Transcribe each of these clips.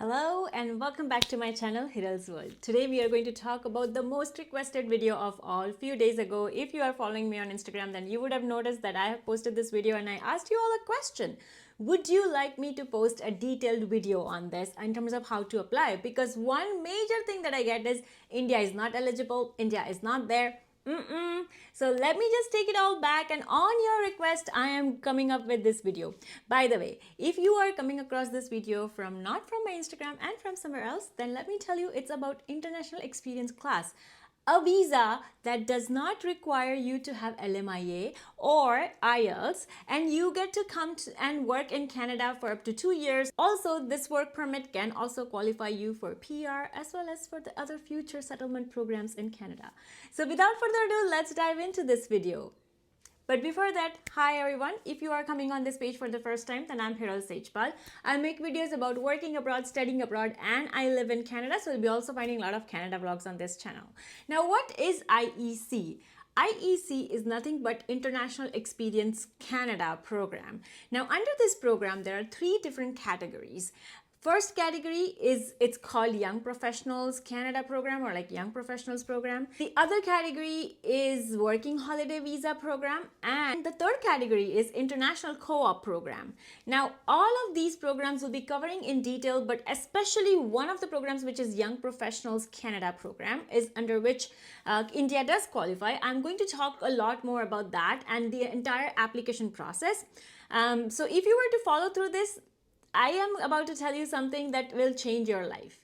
Hello and welcome back to my channel HiralsWorld. Today we are going to talk about the most requested video of all. Few days ago, if you are following me on Instagram, then you would have noticed that I have posted this video and I asked you all a question. Would you like me to post a detailed video on this in terms of how to apply? Because one major thing that I get is India is not eligible, India is not there. So let me just take it all back, and on your request I am coming up with this video. By the way, if you are coming across this video from not from my Instagram and from somewhere else, then let me tell you it's about international experience class, a visa that does not require you to have LMIA or IELTS, and you get to come and work in Canada for up to 2 years. Also, this work permit can also qualify you for PR as well as for the other future settlement programs in Canada. So without further ado, let's dive into this video. But before that, hi everyone. If you are coming on this page for the first time, then I'm Hiral Sejpal. I make videos about working abroad, studying abroad, and I live in Canada. So you'll be also finding a lot of Canada vlogs on this channel. Now, what is IEC? IEC is nothing but International Experience Canada program. Now, under this program, there are 3 different categories. First category is, it's called Young Professionals Canada program, or like Young Professionals program. The other category is Working Holiday Visa program, and the third category is International Co-op program. Now, all of these programs will be covering in detail, but especially one of the programs, which is Young Professionals Canada program, is under which India does qualify. I'm going to talk a lot more about that and the entire application process. So if you were to follow through this, I am about to tell you something that will change your life.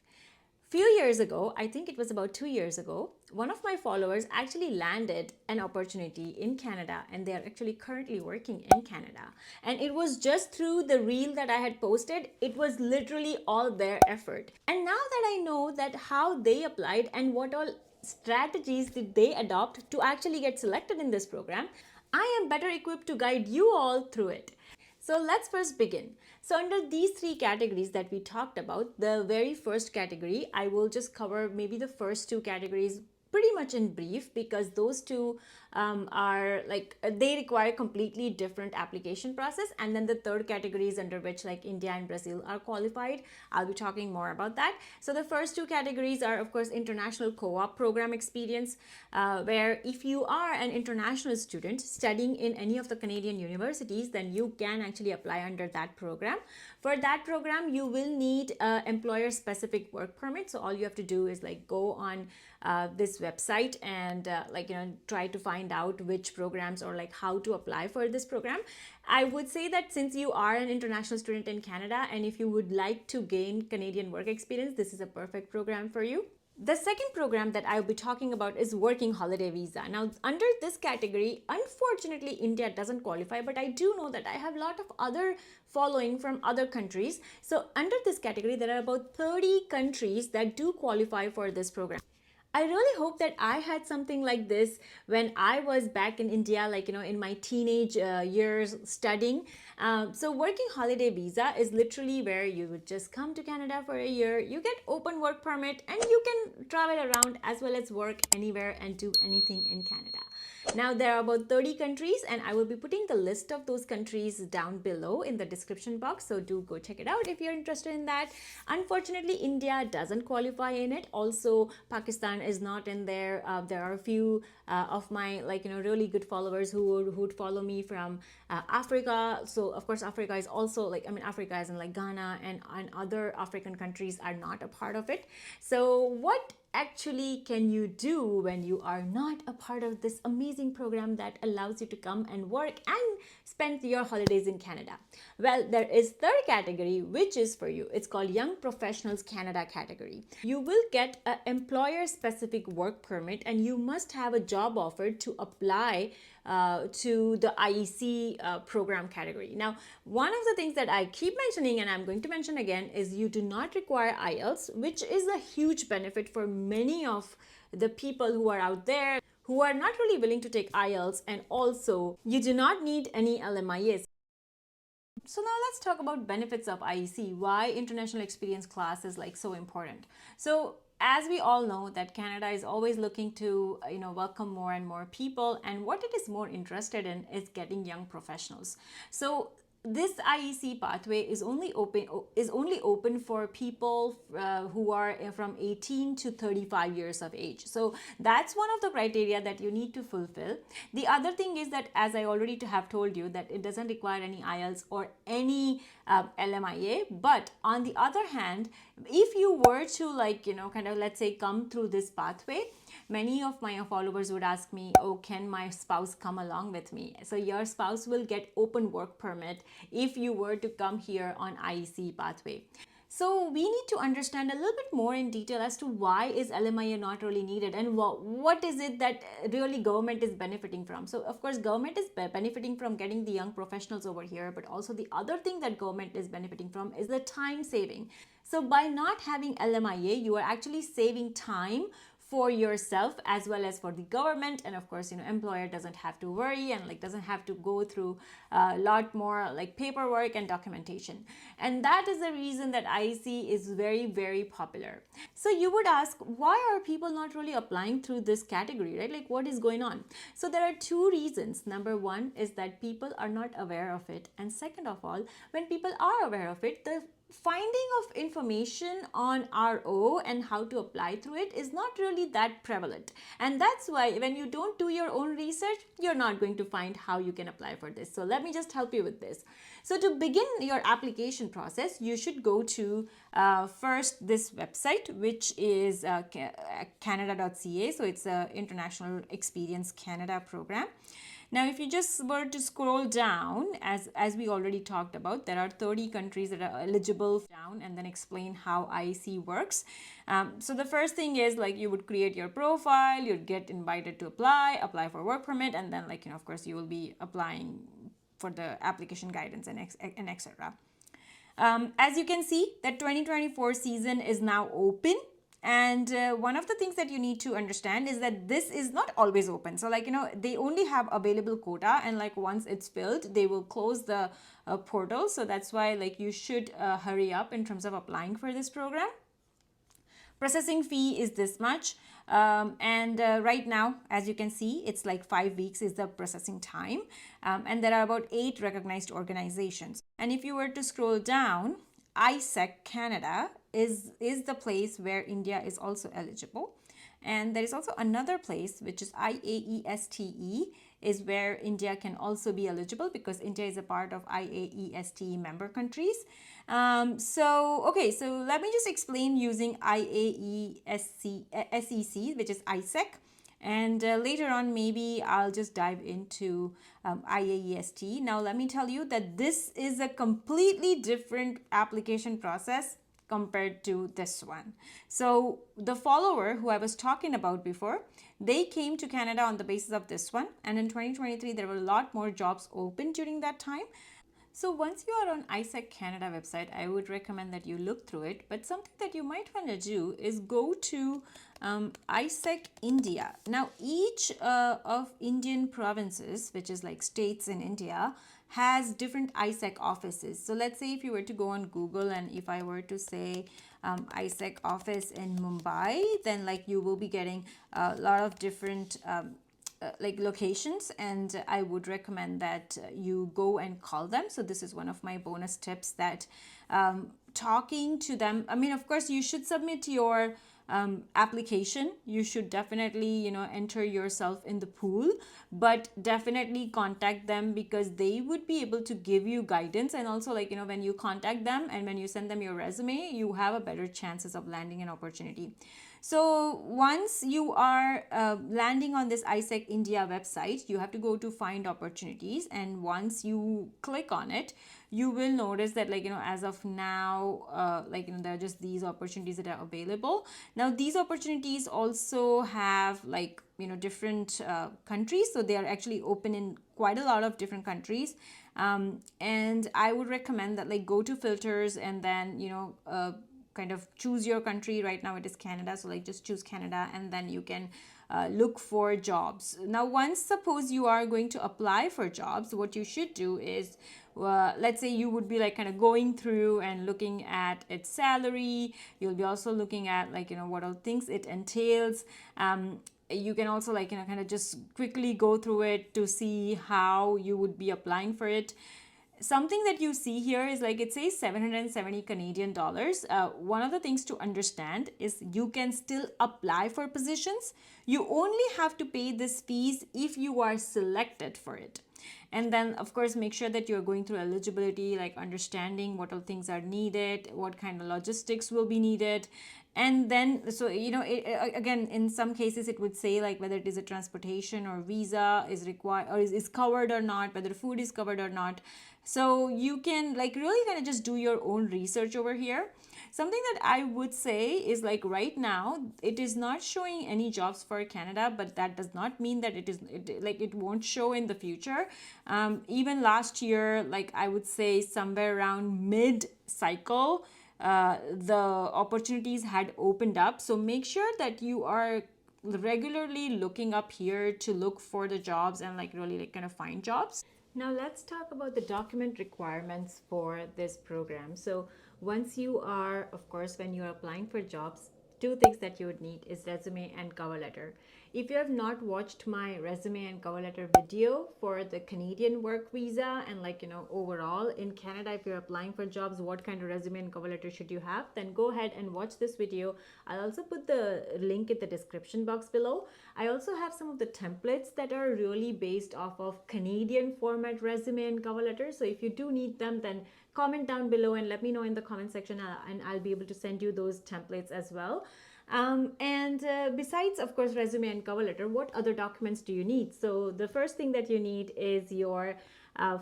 Few years ago, I think it was about 2 years ago, one of my followers actually landed an opportunity in Canada, and they are actually currently working in Canada. And it was just through the reel that I had posted. It was literally all their effort. And now that I know that how they applied and what all strategies did they adopt to actually get selected in this program, I am better equipped to guide you all through it. So let's first begin. So under these 3 categories that we talked about, the very first category, I will just cover maybe the first 2 categories pretty much in brief, because those 2 are like, they require completely different application process. And then the third category is under which like India and Brazil are qualified. I'll be talking more about that. So the first 2 categories are, of course, International Co-op program experience, where if you are an international student studying in any of the Canadian universities, then you can actually apply under that program. For that program, you will need employer specific work permit. So all you have to do is like go on this website and try to find out which programs or like how to apply for this program. I would say that since you are an international student in Canada, and if you would like to gain Canadian work experience, this is a perfect program for you. The second program that I'll be talking about is Working Holiday Visa. Now, under this category, unfortunately, India doesn't qualify, but I do know that I have a lot of other following from other countries. So under this category, there are about 30 countries that do qualify for this program. I really hope that I had something like this when I was back in India, like, in my teenage years studying. So Working Holiday Visa is literally where you would just come to Canada for a year, you get open work permit, and you can travel around as well as work anywhere and do anything in Canada. Now, there are about 30 countries, and I will be putting the list of those countries down below in the description box. So do go check it out if you're interested in that. Unfortunately, India doesn't qualify in it. Also, Pakistan is not in there. There are a few of my really good followers who would follow me from Africa. So of course, Africa is also Africa is in like Ghana, and other African countries are not a part of it. So what actually can you do when you are not a part of this amazing program that allows you to come and work and spend your holidays in Canada? Well, there is third category, which is for you. It's called Young Professionals Canada category. You will get an employer specific work permit, and you must have a job offer to apply to the IEC program category. Now, one of the things that I keep mentioning, and I'm going to mention again, is you do not require IELTS, which is a huge benefit for many of the people who are out there who are not really willing to take IELTS, and also you do not need any LMIAs. So now let's talk about benefits of IEC, why international experience class is like so important. So as we all know that Canada is always looking to welcome more and more people, and what it is more interested in is getting young professionals. So this IEC pathway is only open for people who are from 18 to 35 years of age. So that's one of the criteria that you need to fulfill. The other thing is that, as I already have told you, that it doesn't require any IELTS or any LMIA. But on the other hand, if you were to, like, kind of, let's say, come through this pathway, many of my followers would ask me, oh, can my spouse come along with me? So your spouse will get open work permit if you were to come here on IEC pathway. So we need to understand a little bit more in detail as to why is LMIA not really needed, and what is it that really government is benefiting from. So of course government is benefiting from getting the young professionals over here, but also the other thing that government is benefiting from is the time saving. So by not having LMIA, you are actually saving time for yourself as well as for the government, and of course employer doesn't have to worry and like doesn't have to go through a lot more like paperwork and documentation. And that is the reason that IEC is very, very popular. So you would ask, why are people not really applying through this category, right? Like, what is going on? So there are two reasons. Number one is that people are not aware of it, and second of all, when people are aware of it, the finding of information on RO and how to apply through it is not really that prevalent. And that's why when you don't do your own research, you're not going to find how you can apply for this. So let me just help you with this. So to begin your application process, you should go to first this website, which is canada.ca. So it's a International Experience Canada program. Now, if you just were to scroll down, as we already talked about, there are 30 countries that are eligible down, and then explain how IEC works. So the first thing is, like, you would create your profile, you'd get invited to apply for work permit, and then, like, of course, you will be applying for the application guidance and etc. As you can see, the 2024 season is now open. And one of the things that you need to understand is that this is not always open. So like, they only have available quota, and like once it's filled, they will close the portal. So that's why like you should hurry up in terms of applying for this program. Processing fee is this much. Right now, as you can see, it's like 5 weeks is the processing time. And there are about 8 recognized organizations. And if you were to scroll down, ISEC Canada is the place where India is also eligible. And there is also another place, which is IAESTE, is where India can also be eligible, because India is a part of IAESTE member countries. So let me just explain using IAESEC, which is ISEC. And later on, maybe I'll just dive into IAEST. Now, let me tell you that this is a completely different application process compared to this one. So the follower who I was talking about before, they came to Canada on the basis of this one. And in 2023, there were a lot more jobs open during that time. So once you are on ISEC Canada website, I would recommend that you look through it. But something that you might want to do is go to ISEC India. Now, each of Indian provinces, which is like states in India, has different ISEC offices. So let's say if you were to go on Google, and if I were to say ISEC office in Mumbai, then like you will be getting a lot of different like locations, and I would recommend that you go and call them. So this is one of my bonus tips, that talking to them, I mean, of course, you should submit your application. You should definitely enter yourself in the pool, but definitely contact them, because they would be able to give you guidance. And also, like, when you contact them and when you send them your resume, you have a better chances of landing an opportunity. So once you are landing on this ISEC India website, you have to go to find opportunities, and once you click on it, you will notice that, like, as of now, there are just these opportunities that are available. Now, these opportunities also have, like, different countries. So they are actually open in quite a lot of different countries. And I would recommend that, like, go to filters and then, kind of choose your country. Right now it is Canada, so like just choose Canada, and then you can look for jobs. Now, once suppose you are going to apply for jobs, what you should do is, let's say you would be like kind of going through and looking at its salary. You'll be also looking at, like, what all things it entails. You can also, like, kind of just quickly go through it to see how you would be applying for it. something that you see here is like it says 770 Canadian dollars. One of the things to understand is you can still apply for positions. You only have to pay this fees if you are selected for it. And then of course make sure that you're going through eligibility, like understanding what all things are needed, what kind of logistics will be needed. And then so again, in some cases it would say like whether it is a transportation or visa is required or is covered or not, whether food is covered or not. So you can like really kind of just do your own research over here. Something that I would say is like right now it is not showing any jobs for Canada, but that does not mean that it won't show in the future. Even last year, like I would say somewhere around mid cycle, the opportunities had opened up. So make sure that you are regularly looking up here to look for the jobs and like really like kind of find jobs. Now let's talk about the document requirements for this program. So once you are, of course, when you are applying for jobs, two things that you would need is resume and cover letter. If you have not watched my resume and cover letter video for the Canadian work visa and like, overall in Canada, if you're applying for jobs, what kind of resume and cover letter should you have, then go ahead and watch this video. I'll also put the link in the description box below. I also have some of the templates that are really based off of Canadian format resume and cover letter. So if you do need them, then comment down below and let me know in the comment section, and I'll be able to send you those templates as well. Besides, of course, resume and cover letter, what other documents do you need? So the first thing that you need is your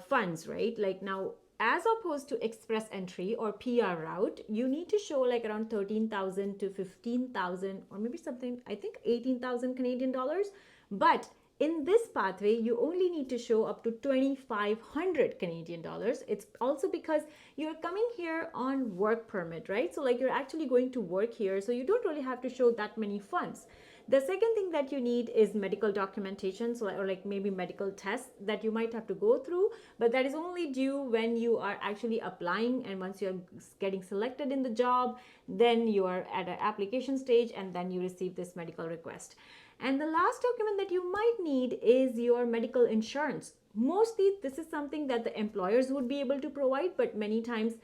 funds, right? Like now, as opposed to express entry or PR route, you need to show like around 13,000 to 15,000 or maybe something, I think 18,000 Canadian dollars. But in this pathway, you only need to show up to 2,500 Canadian dollars. It's also because you're coming here on work permit, right? So like you're actually going to work here, so you don't really have to show that many funds. The second thing that you need is medical documentation, so or like maybe medical tests that you might have to go through, but that is only due when you are actually applying, and once you're getting selected in the job, then you are at an application stage and then you receive this medical request. And the last document that you might need is your medical insurance. Mostly this is something that the employers would be able to provide, but many times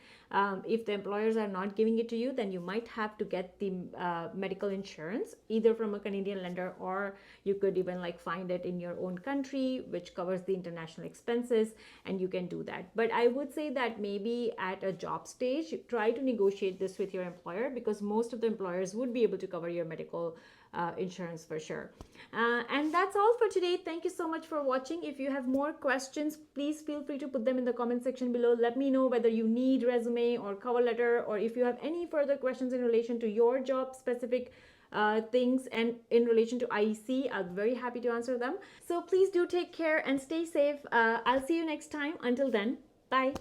if the employers are not giving it to you, then you might have to get the medical insurance either from a Canadian lender, or you could even like find it in your own country which covers the international expenses, and you can do that. But I would say that maybe at a job stage, try to negotiate this with your employer, because most of the employers would be able to cover your medical insurance for sure. And that's all for today. Thank you so much for watching. If you have more questions, please feel free to put them in the comment section below. Let me know whether you need resume or cover letter, or if you have any further questions in relation to your job specific things and in relation to IEC. I'll be very happy to answer them. So please do take care and stay safe. I'll see you next time. Until then, bye.